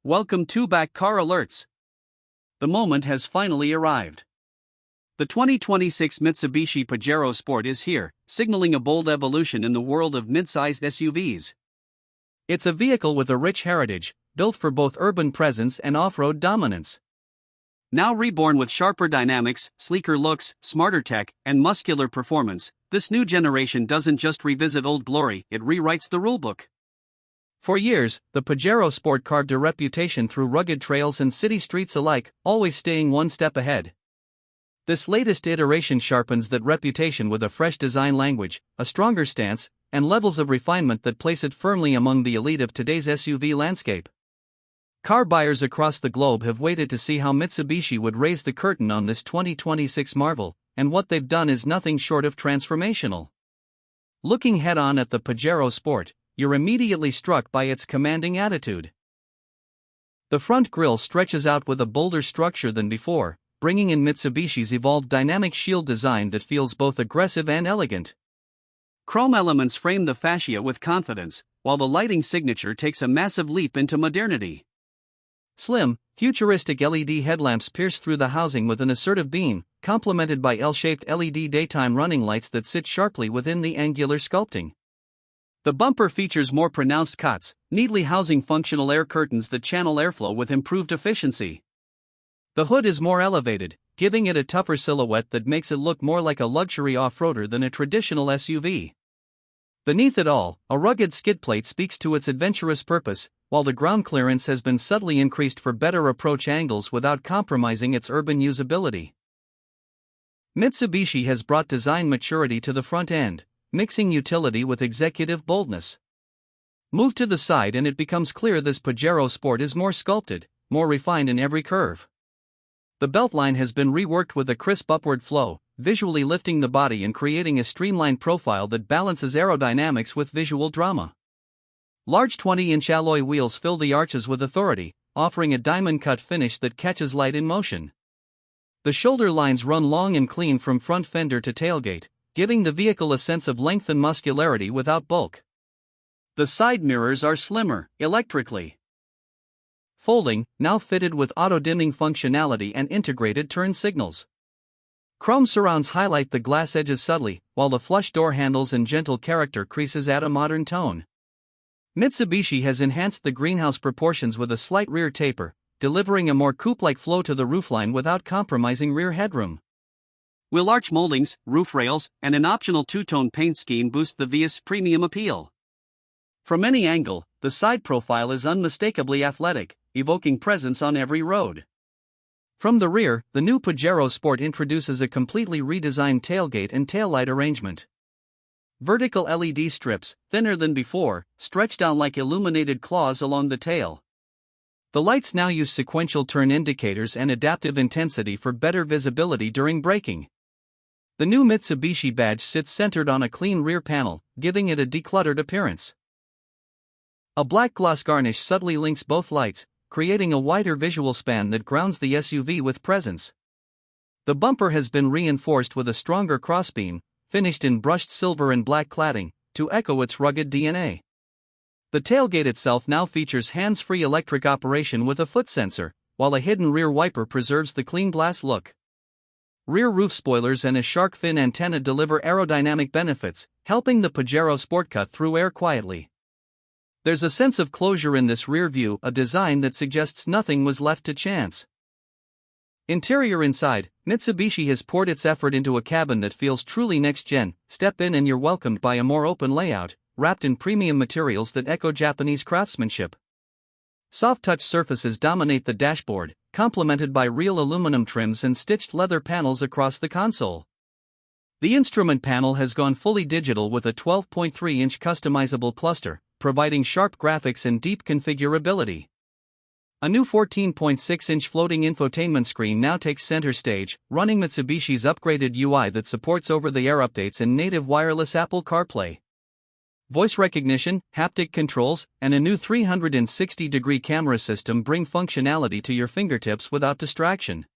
Welcome to Back Car Alerts. The moment has finally arrived. The 2026 Mitsubishi Pajero Sport is here, signaling a bold evolution in the world of mid-sized SUVs. It's a vehicle with a rich heritage, built for both urban presence and off-road dominance. Now reborn with sharper dynamics, sleeker looks, smarter tech, and muscular performance, this new generation doesn't just revisit old glory, it rewrites the rulebook. For years, the Pajero Sport carved a reputation through rugged trails and city streets alike, always staying one step ahead. This latest iteration sharpens that reputation with a fresh design language, a stronger stance, and levels of refinement that place it firmly among the elite of today's SUV landscape. Car buyers across the globe have waited to see how Mitsubishi would raise the curtain on this 2026 marvel, and what they've done is nothing short of transformational. Looking head-on at the Pajero Sport, you're immediately struck by its commanding attitude. The front grille stretches out with a bolder structure than before, bringing in Mitsubishi's evolved dynamic shield design that feels both aggressive and elegant. Chrome elements frame the fascia with confidence, while the lighting signature takes a massive leap into modernity. Slim, futuristic LED headlamps pierce through the housing with an assertive beam, complemented by L-shaped LED daytime running lights that sit sharply within the angular sculpting. The bumper features more pronounced cuts, neatly housing functional air curtains that channel airflow with improved efficiency. The hood is more elevated, giving it a tougher silhouette that makes it look more like a luxury off-roader than a traditional SUV. Beneath it all, a rugged skid plate speaks to its adventurous purpose, while the ground clearance has been subtly increased for better approach angles without compromising its urban usability. Mitsubishi has brought design maturity to the front end, mixing utility with executive boldness. Move to the side and it becomes clear this Pajero Sport is more sculpted, more refined in every curve. The beltline has been reworked with a crisp upward flow, visually lifting the body and creating a streamlined profile that balances aerodynamics with visual drama. Large 20-inch alloy wheels fill the arches with authority, offering a diamond-cut finish that catches light in motion. The shoulder lines run long and clean from front fender to tailgate, giving the vehicle a sense of length and muscularity without bulk. The side mirrors are slimmer, electrically folding, now fitted with auto-dimming functionality and integrated turn signals. Chrome surrounds highlight the glass edges subtly, while the flush door handles and gentle character creases add a modern tone. Mitsubishi has enhanced the greenhouse proportions with a slight rear taper, delivering a more coupe-like flow to the roofline without compromising rear headroom. Wheel arch moldings, roof rails, and an optional two-tone paint scheme boost the Via's premium appeal. From any angle, the side profile is unmistakably athletic, evoking presence on every road. From the rear, the new Pajero Sport introduces a completely redesigned tailgate and taillight arrangement. Vertical LED strips, thinner than before, stretch down like illuminated claws along the tail. The lights now use sequential turn indicators and adaptive intensity for better visibility during braking. The new Mitsubishi badge sits centered on a clean rear panel, giving it a decluttered appearance. A black gloss garnish subtly links both lights, creating a wider visual span that grounds the SUV with presence. The bumper has been reinforced with a stronger crossbeam, finished in brushed silver and black cladding, to echo its rugged DNA. The tailgate itself now features hands-free electric operation with a foot sensor, while a hidden rear wiper preserves the clean glass look. Rear roof spoilers and a shark fin antenna deliver aerodynamic benefits, helping the Pajero Sport cut through air quietly. There's a sense of closure in this rear view, a design that suggests nothing was left to chance. Interior inside, Mitsubishi has poured its effort into a cabin that feels truly next-gen. Step in and you're welcomed by a more open layout, wrapped in premium materials that echo Japanese craftsmanship. Soft-touch surfaces dominate the dashboard, complemented by real aluminum trims and stitched leather panels across the console. The instrument panel has gone fully digital with a 12.3-inch customizable cluster, providing sharp graphics and deep configurability. A new 14.6-inch floating infotainment screen now takes center stage, running Mitsubishi's upgraded UI that supports over-the-air updates and native wireless Apple CarPlay. Voice recognition, haptic controls, and a new 360-degree camera system bring functionality to your fingertips without distraction.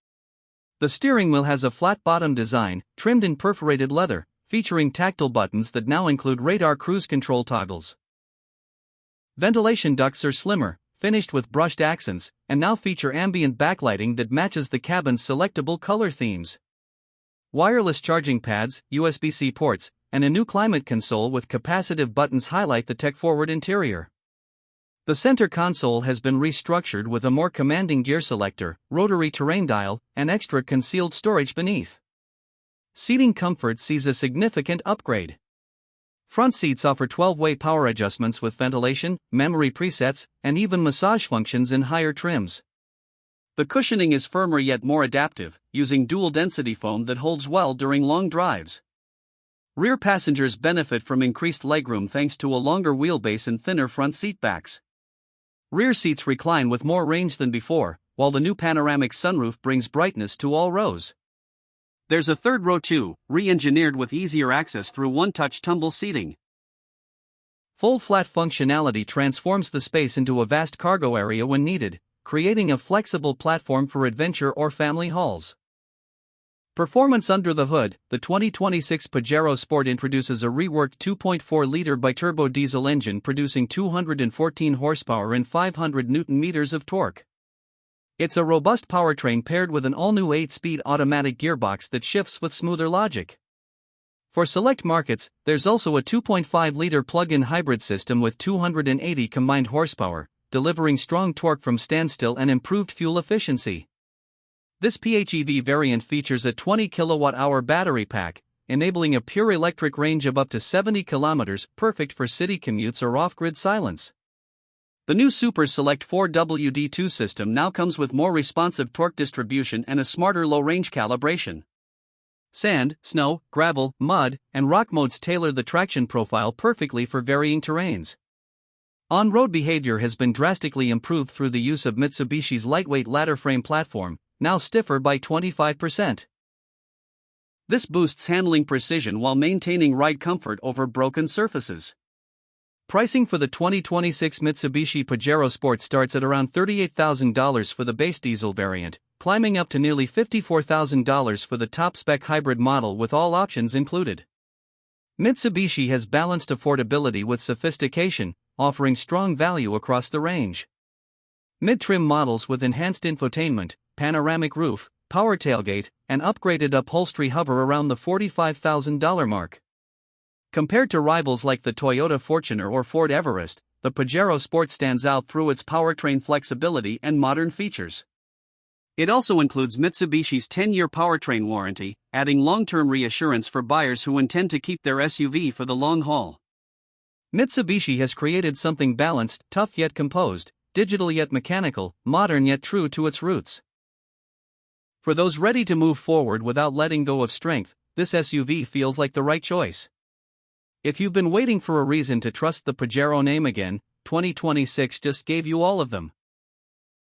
The steering wheel has a flat-bottom design, trimmed in perforated leather, featuring tactile buttons that now include radar cruise control toggles. Ventilation ducts are slimmer, finished with brushed accents, and now feature ambient backlighting that matches the cabin's selectable color themes. Wireless charging pads, USB-C ports, and a new climate console with capacitive buttons highlight the tech-forward interior. The center console has been restructured with a more commanding gear selector, rotary terrain dial, and extra concealed storage beneath. Seating comfort sees a significant upgrade. Front seats offer 12-way power adjustments with ventilation, memory presets, and even massage functions in higher trims. The cushioning is firmer yet more adaptive, using dual-density foam that holds well during long drives. Rear passengers benefit from increased legroom thanks to a longer wheelbase and thinner front seat backs. Rear seats recline with more range than before, while the new panoramic sunroof brings brightness to all rows. There's a third row too, re-engineered with easier access through one-touch tumble seating. Full flat functionality transforms the space into a vast cargo area when needed, creating a flexible platform for adventure or family hauls. Performance under the hood, the 2026 Pajero Sport introduces a reworked 2.4-liter biturbo diesel engine producing 214 horsepower and 500 Nm of torque. It's a robust powertrain paired with an all-new 8-speed automatic gearbox that shifts with smoother logic. For select markets, there's also a 2.5-liter plug-in hybrid system with 280 combined horsepower, delivering strong torque from standstill and improved fuel efficiency. This PHEV variant features a 20 kWh battery pack, enabling a pure electric range of up to 70 km, perfect for city commutes or off-grid silence. The new Super Select 4WD2 system now comes with more responsive torque distribution and a smarter low-range calibration. Sand, snow, gravel, mud, and rock modes tailor the traction profile perfectly for varying terrains. On-road behavior has been drastically improved through the use of Mitsubishi's lightweight ladder frame platform, now stiffer by 25%. This boosts handling precision while maintaining ride comfort over broken surfaces. Pricing for the 2026 Mitsubishi Pajero Sport starts at around $38,000 for the base diesel variant, climbing up to nearly $54,000 for the top-spec hybrid model with all options included. Mitsubishi has balanced affordability with sophistication, offering strong value across the range. Mid-trim models with enhanced infotainment, panoramic roof, power tailgate, and upgraded upholstery hover around the $45,000 mark. Compared to rivals like the Toyota Fortuner or Ford Everest, the Pajero Sport stands out through its powertrain flexibility and modern features. It also includes Mitsubishi's 10-year powertrain warranty, adding long-term reassurance for buyers who intend to keep their SUV for the long haul. Mitsubishi has created something balanced, tough yet composed, digital yet mechanical, modern yet true to its roots. For those ready to move forward without letting go of strength, this SUV feels like the right choice. If you've been waiting for a reason to trust the Pajero name again, 2026 just gave you all of them.